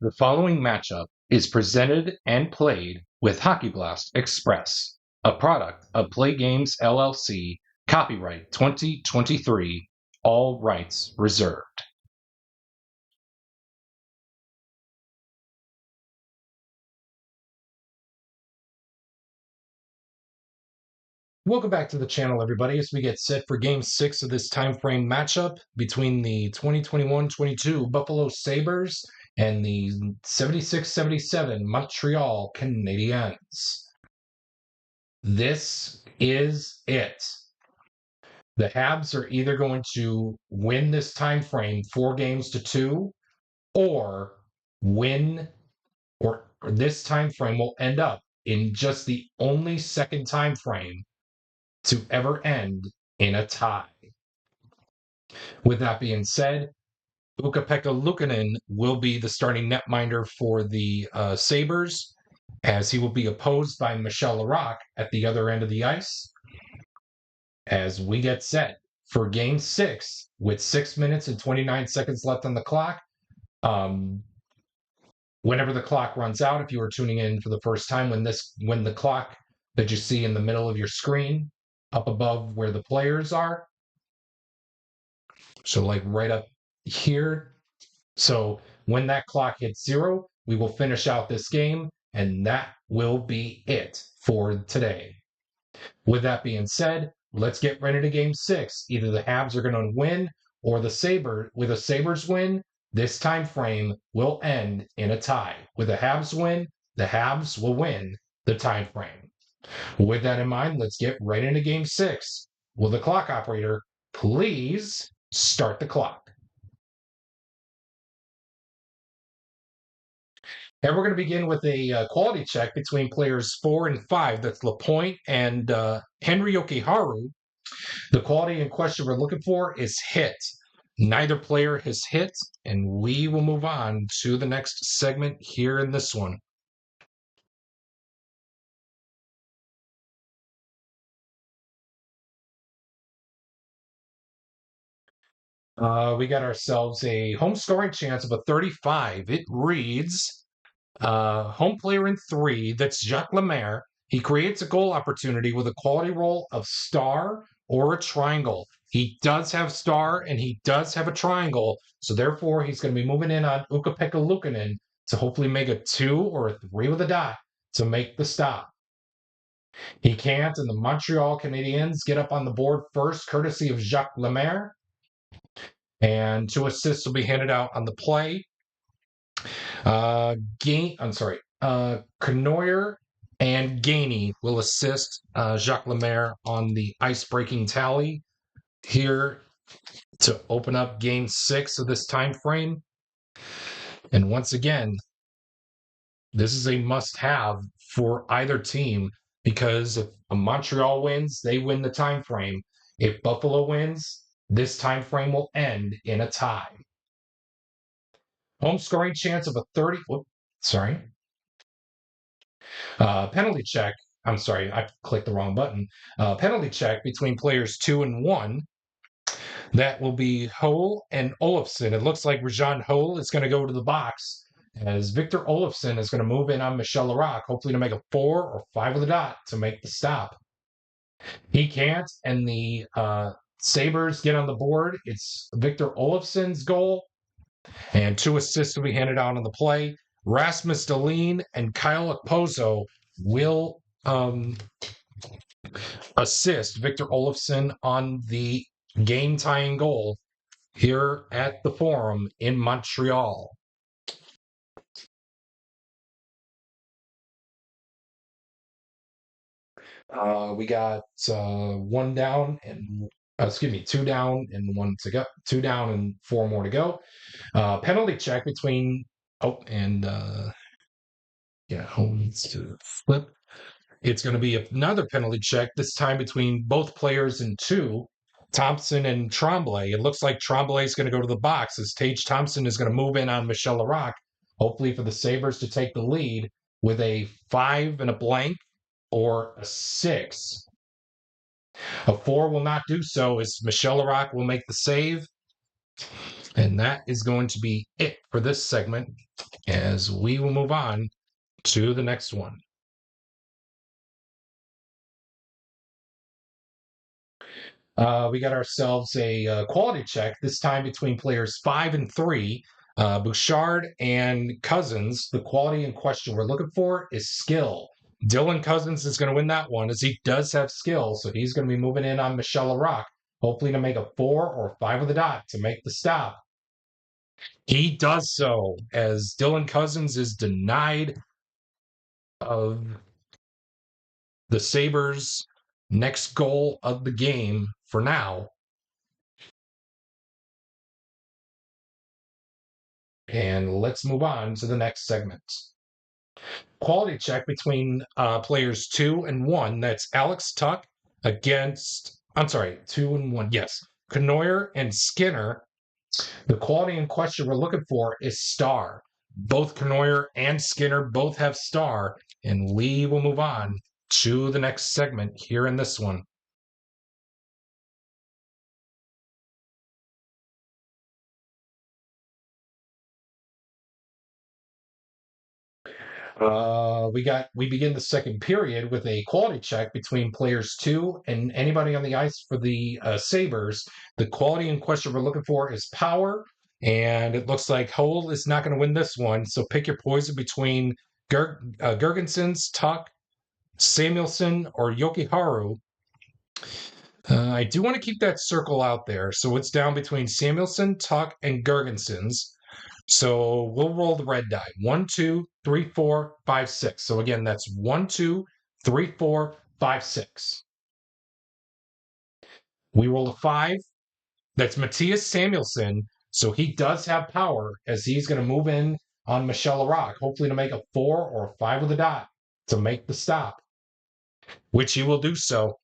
The following matchup is presented and played with Hockey Blast Express, a product of Play Games LLC, copyright 2023, all rights reserved. Welcome back to the channel, everybody, as we get set for Game 6 of this time frame matchup between the 2021-22 Buffalo Sabres and the 76-77 Montreal Canadiens. This is it. The Habs are either going to win this time frame 4-2, or win, or this time frame will end up in just the only second time frame to ever end in a tie. With that being said, Ukko-Pekka Luukkonen will be the starting netminder for the Sabres, as he will be opposed by Michel Laraque at the other end of the ice. As we get set for Game 6 with 6 minutes and 29 seconds left on the clock. Whenever the clock runs out, if you are tuning in for the first time, when the clock that you see in the middle of your screen up above where the players are, so like right up here, so when that clock hits 0, we will finish out this game, and that will be it for today. With that being said, let's get ready to Game 6. Either the Habs are going to win, or the Sabres win, this time frame will end in a tie. With a Habs win, the Habs will win the time frame. With that in mind, let's get right into Game 6. Will the clock operator please start the clock? And we're going to begin with a quality check between players 4 and 5. That's Lapointe and Henry Yokiharu. The quality in question we're looking for is hit. Neither player has hit, and we will move on to the next segment here in this one. We got ourselves a home scoring chance of a 35. It reads, home player in 3, that's Jacques Lemaire. He creates a goal opportunity with a quality roll of star or a triangle. He does have star and he does have a triangle, so therefore he's going to be moving in on Ukko-Pekka Luukkonen to hopefully make a 2 or a 3 with a dot to make the stop. He can't, and the Montreal Canadiens get up on the board first, courtesy of Jacques Lemaire. And 2 assists will be handed out on the play. Canoyer and Gainey will assist Jacques Lemaire on the ice-breaking tally here to open up Game 6 of this time frame. And once again, this is a must-have for either team, because if Montreal wins, they win the time frame. If Buffalo wins, this time frame will end in a tie. Home scoring chance of a 30. Penalty check. I'm sorry, I clicked the wrong button. Penalty check between players 2 and 1. That will be Hull and Olofsson. It looks like Rajan Hull is going to go to the box, as Victor Olofsson is going to move in on Michel Laraque, hopefully to make a 4 or 5 with a dot to make the stop. He can't, and the Sabres get on the board. It's Victor Olofsson's goal, and 2 assists will be handed out on the play. Rasmus Dahlin and Kyle Okposo will assist Victor Olofsson on the game-tying goal here at the Forum in Montreal. We got 2 down and 2 down and 4 more to go. Penalty check between home needs to flip. It's going to be another penalty check, this time between both players in 2, Thompson and Tremblay. It looks like Tremblay is going to go to the box, as Tage Thompson is going to move in on Michel Laraque, hopefully for the Sabres to take the lead with a 5 and a blank or a 6. A 4 will not do so, as Michel Laraque will make the save. And that is going to be it for this segment as we will move on to the next one. We got ourselves a quality check, this time between players 5 and 3. Bouchard and Cousins. The quality in question we're looking for is skill. Dylan Cousins is going to win that one as he does have skill, so he's going to be moving in on Michel Larocque, hopefully to make a 4 or 5 with the dot to make the stop. He does so as Dylan Cousins is denied of the Sabres' next goal of the game for now. And let's move on to the next segment. Quality check between players 2 and 1. That's Alex Tuck against, I'm sorry, 2 and 1. Yes. Knoyer and Skinner. The quality in question we're looking for is star. Both Knoyer and Skinner both have star. And we will move on to the next segment here in this one. We begin the second period with a quality check between players 2 and anybody on the ice for the Sabres. The quality in question we're looking for is power, and it looks like Hole is not going to win this one. So pick your poison between Gergensons, Tuck, Samuelson, or Yokiharu. I do want to keep that circle out there, so it's down between Samuelson, Tuck, and Gergensons. So we'll roll the red die. 1, 2, 3, 4, 5, 6. So again, that's 1, 2, 3, 4, 5, 6. We roll a 5. That's Matthias Samuelson. So he does have power as he's going to move in on Michel Larocque, hopefully to make a 4 or 5 with a dot to make the stop, which he will do so.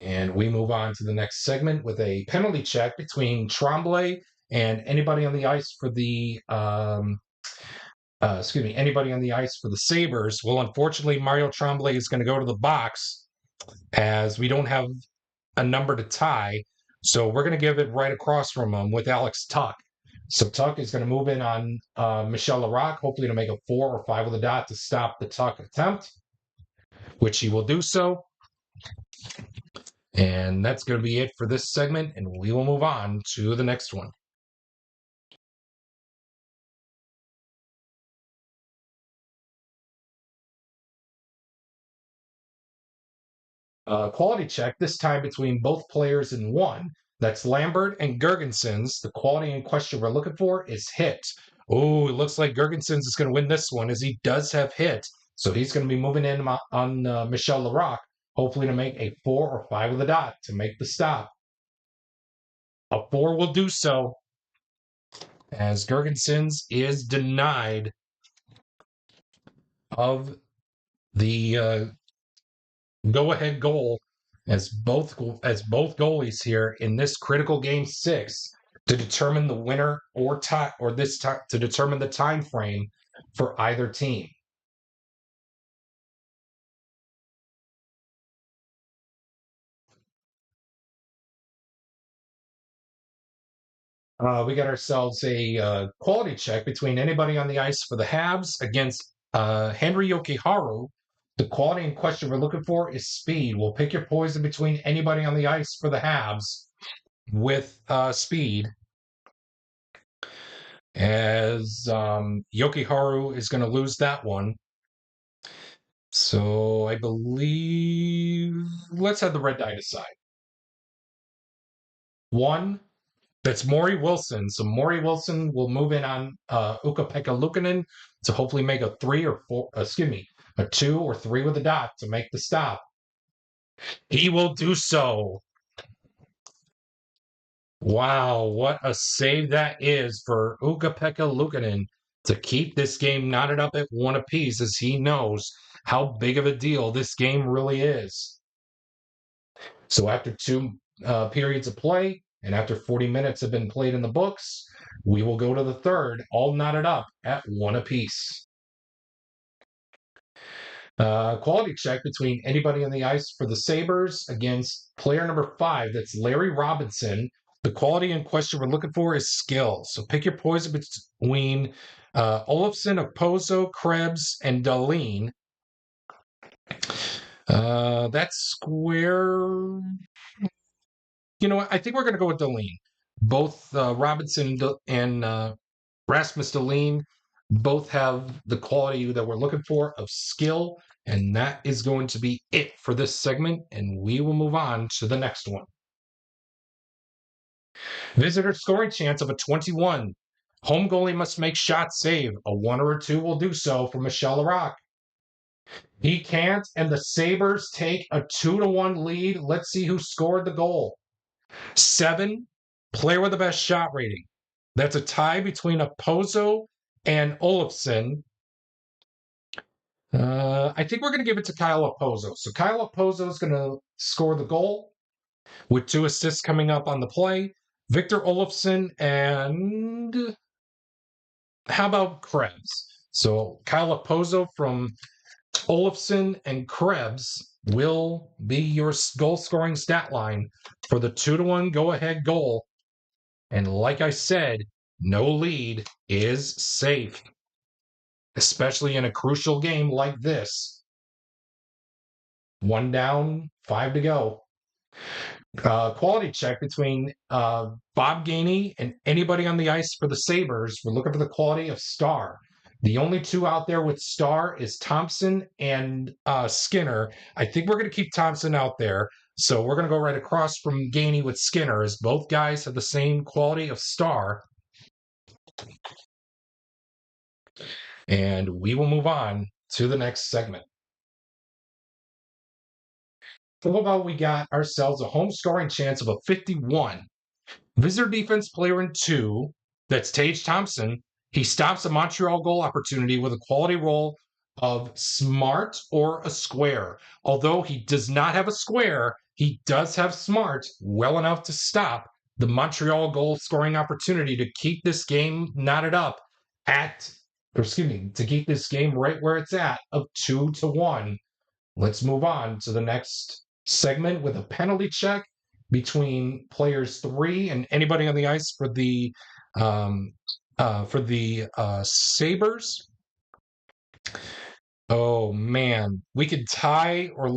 And we move on to the next segment with a penalty check between Tremblay and anybody on the ice for the anybody on the ice for the Sabres. Well, unfortunately, Mario Tremblay is going to go to the box as we don't have a number to tie. So we're going to give it right across from him with Alex Tuck. So Tuck is going to move in on Michel Larocque, hopefully to make a 4 or 5 with a dot to stop the Tuck attempt, which he will do so. And that's going to be it for this segment, and we will move on to the next one. Quality check, this time between both players in 1. That's Lambert and Gergensons. The quality in question we're looking for is hit. Oh, it looks like Gergensons is going to win this one as he does have hit. So he's going to be moving in on Michel Larocque, hopefully to make a 4 or 5 with a dot to make the stop. A 4 will do so as Gergensons is denied of the go-ahead goal as both goalies here in this critical game 6 to determine the winner or tie or this time to determine the time frame for either team. We got ourselves a quality check between anybody on the ice for the Habs against Henry Yokiharu. The quality in question we're looking for is speed. We'll pick your poison between anybody on the ice for the Habs with speed, as Yokiharu is going to lose that one. So I believe let's have the red die decide. 1, that's Maury Wilson. So Maury Wilson will move in on Ukko-Pekka Luukkonen to hopefully make a 2 or 3 with a dot to make the stop. He will do so. Wow, what a save that is for Ukko-Pekka Luukkonen to keep this game knotted up at 1 apiece, as he knows how big of a deal this game really is. So after 2 periods of play, and after 40 minutes have been played in the books, we will go to the third, all knotted up at 1 apiece. Quality check between anybody on the ice for the Sabres against player number 5. That's Larry Robinson. The quality in question we're looking for is skill. So pick your poison between Olofsson, Okposo, Krebs, and Dahlin. That's square. You know what? I think we're going to go with Dahlin. Both Robinson and Rasmus Dahlin both have the quality that we're looking for of skill, and that is going to be it for this segment, and we will move on to the next one. Visitor scoring chance of a 21. Home goalie must make shot save. A 1 or a 2 will do so for Michel Larocque. He can't, and the Sabres take a 2-1 lead. Let's see who scored the goal. 7, player with the best shot rating. That's a tie between Okposo and Olofsson. I think we're going to give it to Kyle Okposo. So Kyle Okposo is going to score the goal with 2 assists coming up on the play. Victor Olofsson and how about Krebs? So Kyle Okposo from Olofsson and Krebs will be your goal scoring stat line for the 2-1 go ahead goal. And like I said, no lead is safe, especially in a crucial game like this. 1 down, 5 to go. Quality check between Bob Gainey and anybody on the ice for the Sabres. We're looking for the quality of Star. The only 2 out there with Star is Thompson and Skinner. I think we're going to keep Thompson out there. So we're going to go right across from Gainey with Skinner, as both guys have the same quality of Star. And we will move on to the next segment. How about we got ourselves a home scoring chance of a 51. Visitor defense player in 2, that's Tage Thompson. He stops a Montreal goal opportunity with a quality roll of smart or a square. Although he does not have a square, he does have smart well enough to stop the Montreal goal scoring opportunity to keep this game knotted up to keep this game right where it's at of 2-1. Let's move on to the next segment with a penalty check between players 3 and anybody on the ice for the Sabres. Oh man, we could tie or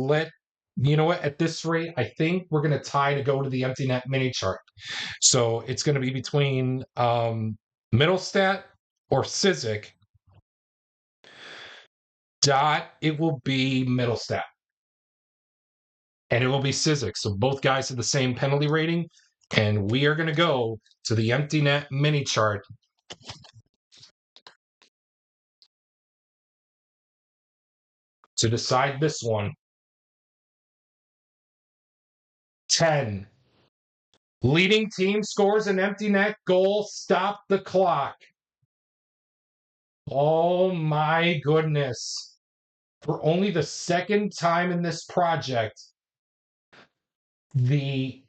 you know what? At this rate, I think we're going to tie to go to the empty net mini chart. So it's going to be between Middlestat or Sizik. It will be Middlestat. And it will be Sizik. So both guys have the same penalty rating. And we are going to go to the empty net mini chart to decide this one. 10. Leading team scores an empty net goal. Stop the clock. Oh my goodness. For only the second time in this project, the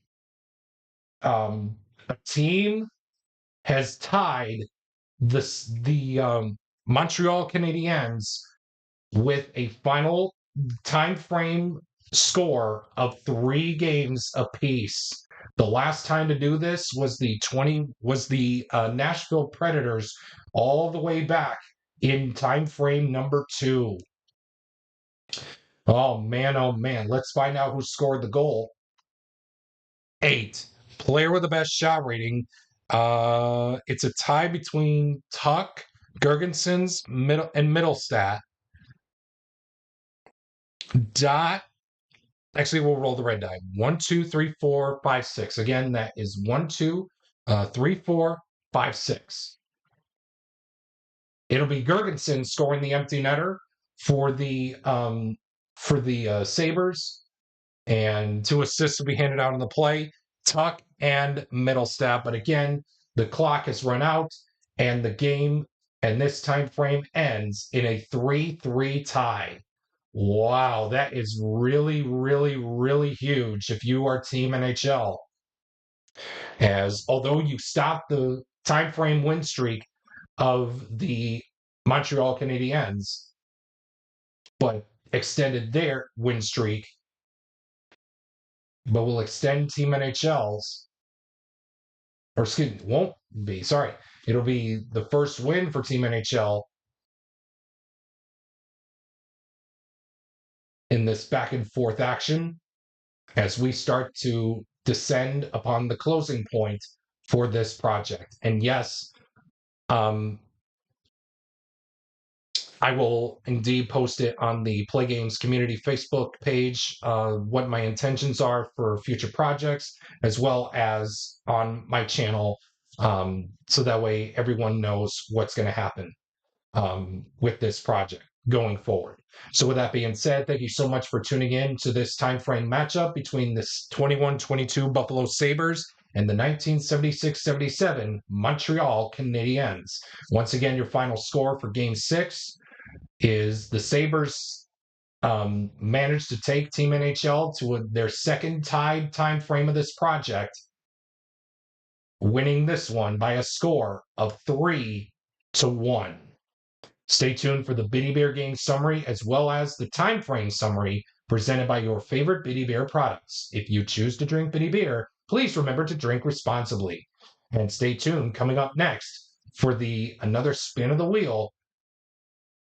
a team has tied the Montreal Canadiens with a final time frame score of 3 games apiece. The last time to do this was the Nashville Predators all the way back in time frame number 2. Oh man, let's find out who scored the goal. 8. Player with the best shot rating. It's a tie between Tuck, Gergensons, and Middlestat. Actually, we'll roll the red die. 1, 2, 3, 4, 5, 6. Again, that is 1, 2, 3, 4, 5, 6. It'll be Gergensen scoring the empty netter for the Sabres, and 2 assists will be handed out on the play. Tuck and Middlestat. But again, the clock has run out, and the game and this time frame ends in a 3-3 tie. Wow, that is really, really, really huge if you are Team NHL. As although you stopped the time frame win streak of the Montreal Canadiens, but extended their win streak, but will extend Team NHL's, or excuse me, won't be, sorry. It'll be the first win for Team NHL in this back and forth action as we start to descend upon the closing point for this project. And yes, I will indeed post it on the Play Games community Facebook page, what my intentions are for future projects, as well as on my channel, so that way everyone knows what's going to happen with this project going forward. So with that being said, thank you so much for tuning in to this time frame matchup between this 21-22 Buffalo Sabres and the 1976-77 Montreal Canadiens. Once again, your final score for Game 6 is the Sabres managed to take Team NHL to their second tied time frame of this project, winning this one by a score of 3-1. Stay tuned for the Bitty Bear game summary as well as the time frame summary presented by your favorite Bitty Bear products. If you choose to drink Bitty Beer, please remember to drink responsibly. And stay tuned coming up next for another spin of the wheel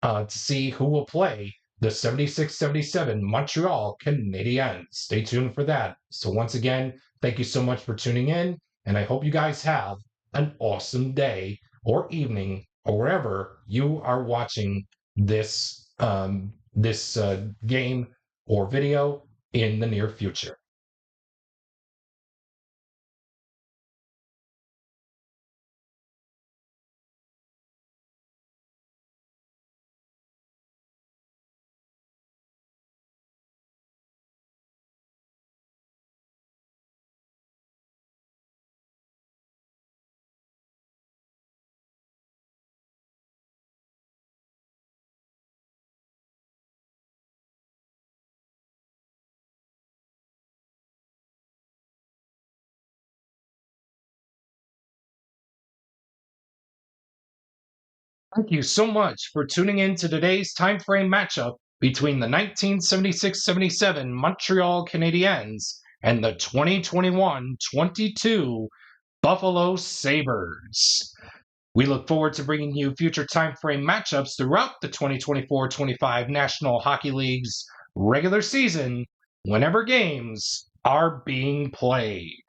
to see who will play the 76-77 Montreal Canadiens. Stay tuned for that. So once again, thank you so much for tuning in, and I hope you guys have an awesome day or evening or wherever you are watching this game or video in the near future. Thank you so much for tuning in to today's time frame matchup between the 1976-77 Montreal Canadiens and the 2021-22 Buffalo Sabres. We look forward to bringing you future time frame matchups throughout the 2024-25 National Hockey League's regular season whenever games are being played.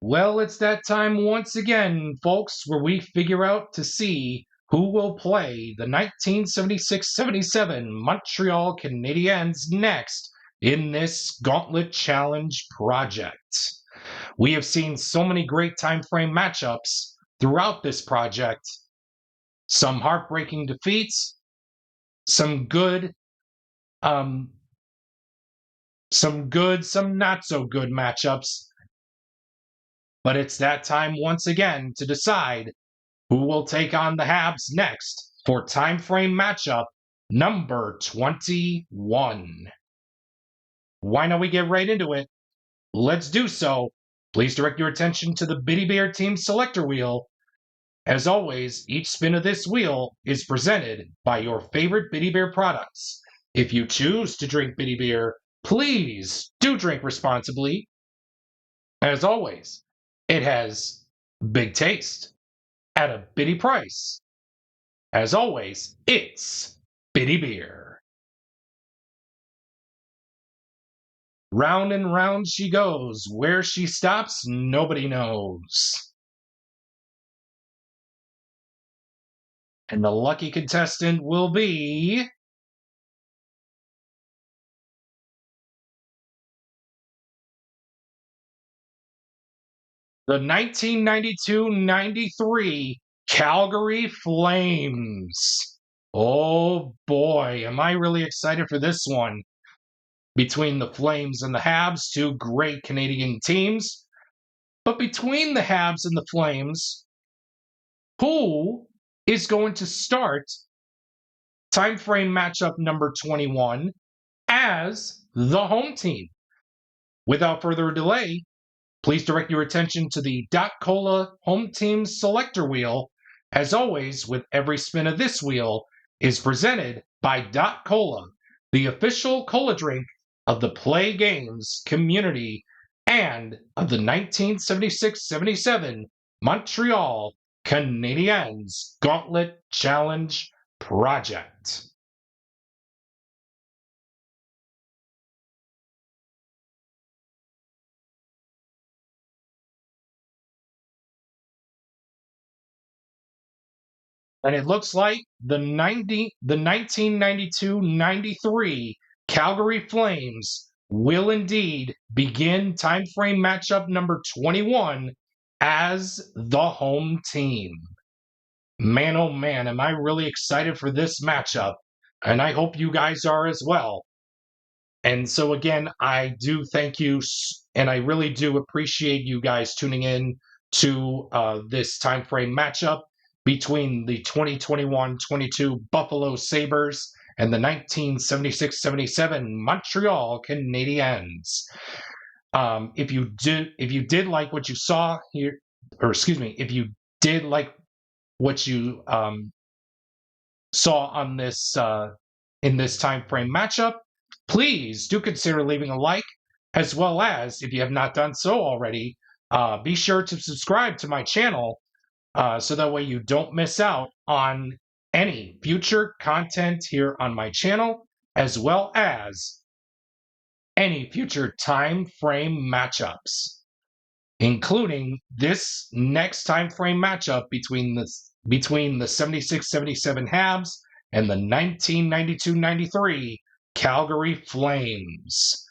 Well, it's that time once again, folks, where we figure out to see who will play the 1976-77 Montreal Canadiens next in this Gauntlet Challenge project. We have seen so many great time frame matchups throughout this project. Some heartbreaking defeats, some good, some not so good matchups. But it's that time once again to decide who will take on the Habs next for time frame matchup number 21. Why don't we get right into it? Let's do so. Please direct your attention to the Bitty Bear Team Selector Wheel. As always, each spin of this wheel is presented by your favorite Bitty Bear products. If you choose to drink Bitty Beer, please do drink responsibly. As always, it has big taste at a bitty price. As always, it's Bitty Beer. Round and round she goes. Where she stops, nobody knows. And the lucky contestant will be the 1992-93 Calgary Flames. Oh boy, am I really excited for this one. Between the Flames and the Habs, two great Canadian teams. But between the Habs and the Flames, who is going to start time frame matchup number 21 as the home team? Without further delay, please direct your attention to the Cola Home Team Selector Wheel. As always, with every spin of this wheel is presented by Cola, the official cola drink of the Play Games community and of the 1976-77 Montreal Canadiens Gauntlet Challenge Project. And it looks like the 1992-93 Calgary Flames will indeed begin time frame matchup number 21 as the home team. Man, oh man, am I really excited for this matchup. And I hope you guys are as well. And so, again, I do thank you, and I really do appreciate you guys tuning in to this time frame matchup between the 2021-22 Buffalo Sabres and the 1976-77 Montreal Canadiens. If you did like what you saw here, or excuse me, if you did like what you saw on this in this time frame matchup, please do consider leaving a like, as well as, if you have not done so already, be sure to subscribe to my channel so that way you don't miss out on any future content here on my channel, as well as any future time frame matchups, including this next time frame matchup between the 76-77 Habs and the 1992-93 Calgary Flames.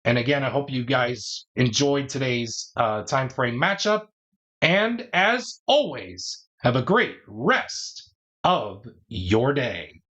And again, I hope you guys enjoyed today's time frame matchup. And as always, have a great rest of your day.